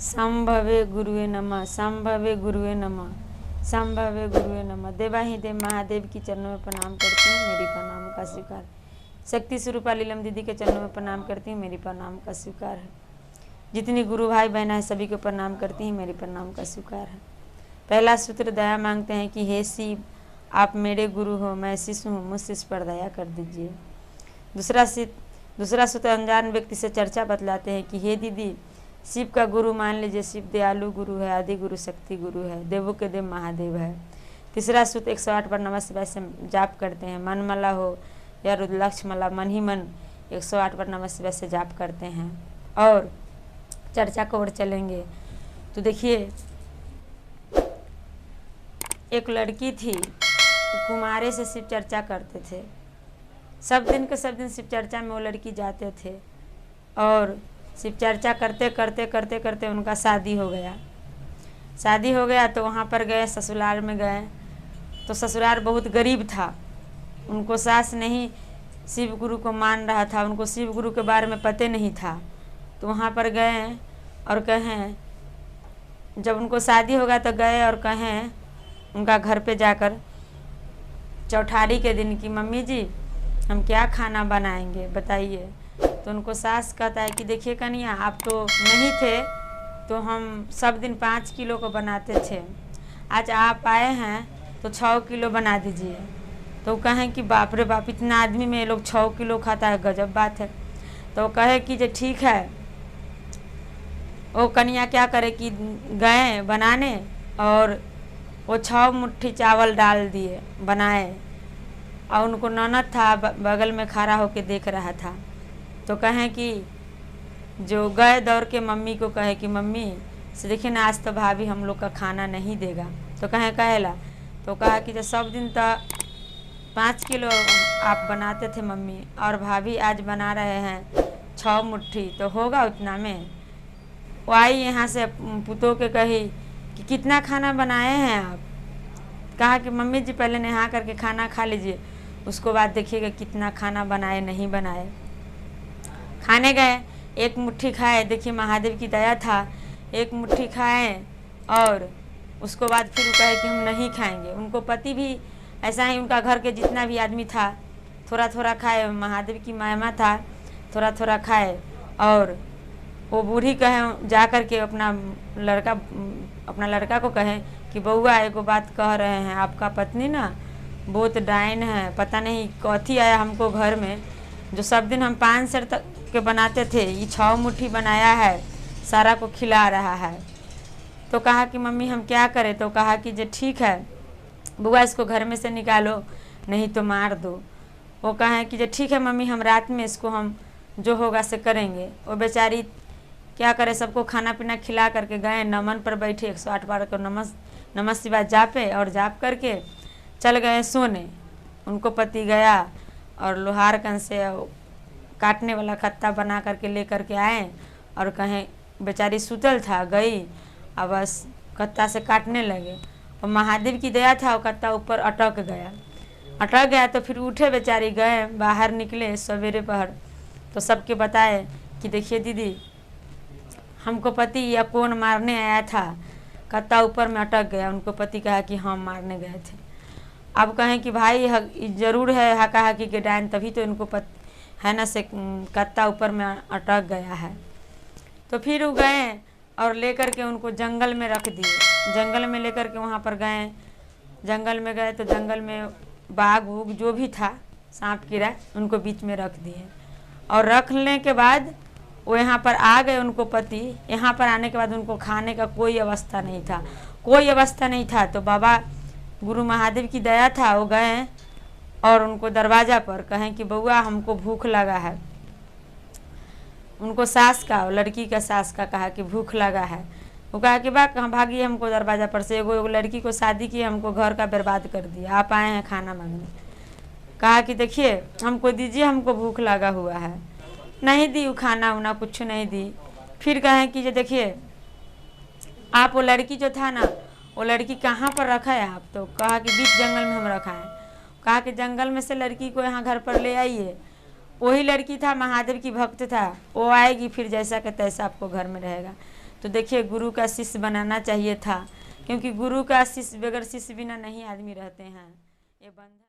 संभवे गुरुवे नमः, संभवे गुरुवे नमः, संभवे गुरुवे नमः। देवाही देव महादेव की चरणों में प्रणाम करती हूँ, मेरी प्रणाम का स्वीकार। शक्ति स्वरूपा लीलम दीदी के चरणों में प्रणाम करती हूँ, मेरी प्रणाम का स्वीकार है। जितनी गुरु भाई बहना है सभी को प्रणाम करती हूँ, मेरी प्रणाम का स्वीकार है। पहला सूत्र दया मांगते हैं कि हे शिव, आप मेरे गुरु हो, मैं शिष्य हूँ, मुझसे इस पर दया कर दीजिए। दूसरा सूत्र अनजान व्यक्ति से चर्चा बतलाते हैं कि हे दीदी, शिव का गुरु मान लीजिए, शिव दयालु गुरु है, आदि गुरु शक्ति गुरु है, देवों के देव महादेव है। तीसरा सूत्र 108 बार नमः शिवाय से जाप करते हैं, मन मला हो या रुद्राक्ष मला, मन ही मन 108 बार नमः शिवाय से जाप करते हैं। और चर्चा को ओर चलेंगे तो देखिए, एक लड़की थी, कुमारे से शिव चर्चा करते थे, सब दिन के सब दिन शिव चर्चा में वो लड़की जाते थे और शिव चर्चा करते करते करते करते उनका शादी हो गया। शादी हो गया तो वहाँ पर गए, ससुराल में गए तो ससुराल बहुत गरीब था, उनको सास नहीं शिव गुरु को मान रहा था, उनको शिव गुरु के बारे में पते नहीं था। तो वहाँ पर गए और कहें, जब उनको शादी हो गया तो गए और कहें उनका घर पे जाकर चौठारी के दिन की, मम्मी जी हम क्या खाना बनाएंगे बताइए। तो उनको सास कहता है कि देखिए कन्या, आप तो नहीं थे तो हम सब दिन 5 किलो को बनाते थे, आज आप आए हैं तो 6 किलो बना दीजिए। तो कहें कि बाप रे बाप, इतना आदमी में ये लोग 6 किलो खाता है, गजब बात है। तो कहे कि जो ठीक है। वो कन्या क्या करे कि गए बनाने और वो 6 मुट्ठी चावल डाल दिए, बनाए। और उनको ननद था बगल में खड़ा होके देख रहा था। तो कहें कि जो गए दौड़ के मम्मी को कहे कि मम्मी से देखिए ना, आज तो भाभी हम लोग का खाना नहीं देगा। तो कहें कहेला, तो कहा कि जो सब दिन तो 5 किलो आप बनाते थे मम्मी, और भाभी आज बना रहे हैं 6 मुट्ठी, तो होगा उतना में। वो आई यहाँ से पुतों के कही कि कितना खाना बनाए हैं आप। कहा कि मम्मी जी पहले नहा करके खाना खा लीजिए, उसको बाद देखिएगा कितना खाना बनाए नहीं बनाए। खाने गए, 1 मुट्ठी खाए, देखिए महादेव की दया था, 1 मुट्ठी खाए और उसको बाद फिर वो कहे कि हम नहीं खाएंगे। उनको पति भी ऐसा ही, उनका घर के जितना भी आदमी था थोड़ा थोड़ा खाए, महादेव की महिमा था, थोड़ा थोड़ा खाए। और वो बूढ़ी कहे जा कर के अपना लड़का को कहे कि बउआ एगो बात कह रहे हैं, आपका पत्नी ना बहुत डाइन है, पता नहीं कथी आया हमको घर में, जो सब दिन हम 5 सेर तक के बनाते थे, ये 6 मुट्ठी बनाया है, सारा को खिला रहा है। तो कहा कि मम्मी हम क्या करें। तो कहा कि जो ठीक है बुआ, इसको घर में से निकालो नहीं तो मार दो। वो कहे कि जो ठीक है मम्मी, हम रात में इसको हम जो होगा से करेंगे। वो बेचारी क्या करे, सबको खाना पीना खिला करके गए, नमन पर बैठे, 108 बार को नमः शिवाय जापे और जाप करके चल गए सोने। उनको पति गया और लोहार कन से काटने वाला खत्ता बना करके ले करके आए और कहें, बेचारी सुतल था, गई और बस कत्ता से काटने लगे और महादेव की दया था, वो कत्ता ऊपर अटक गया। तो फिर उठे बेचारी, गए बाहर निकले सवेरे पहर, तो सबके बताए कि देखिए दीदी, हमको पति या कौन मारने आया था, कत्ता ऊपर में अटक गया। उनको पति कहा कि हम मारने गए थे। अब कहें कि भाई जरूर है हका हकी के डायन, तभी तो इनको है ना से कत्ता ऊपर में अटक गया है। तो फिर वो गए और लेकर के उनको जंगल में रख दिए। जंगल में लेकर के वहाँ पर गए, जंगल में गए तो जंगल में बाघ उग जो भी था, सांप कीड़ा, उनको बीच में रख दिए। और रखने के बाद वो यहाँ पर आ गए, उनको पति यहाँ पर आने के बाद उनको खाने का कोई अवस्था नहीं था। तो बाबा गुरु महादेव की दया था, वो गए और उनको दरवाज़ा पर कहें कि बउआ हमको भूख लगा है। उनको सास का, लड़की का सास का कहा कि भूख लगा है। वो कहा कि बा कहाँ भागी, हमको दरवाज़ा पर से एगो लड़की को शादी की, हमको घर का बर्बाद कर दिया, आप आए हैं खाना मांगने। कहा कि देखिए हमको दीजिए, हमको भूख लगा हुआ है। नहीं दी वो खाना उना, कुछ नहीं दी। फिर कहें कि जो देखिए आप वो लड़की जो था ना, वो लड़की कहाँ पर रखा है आप। तो कहा कि बीच जंगल में हम रखा है। कहा कि जंगल में से लड़की को यहाँ घर पर ले आइए। वही लड़की था, महादेव की भक्त था, वो आएगी फिर जैसा कि तैसा आपको घर में रहेगा। तो देखिए गुरु का शिष्य बनाना चाहिए था, क्योंकि गुरु का शिष्य बगैर शिष्य बिना नहीं आदमी रहते हैं। ये बंधन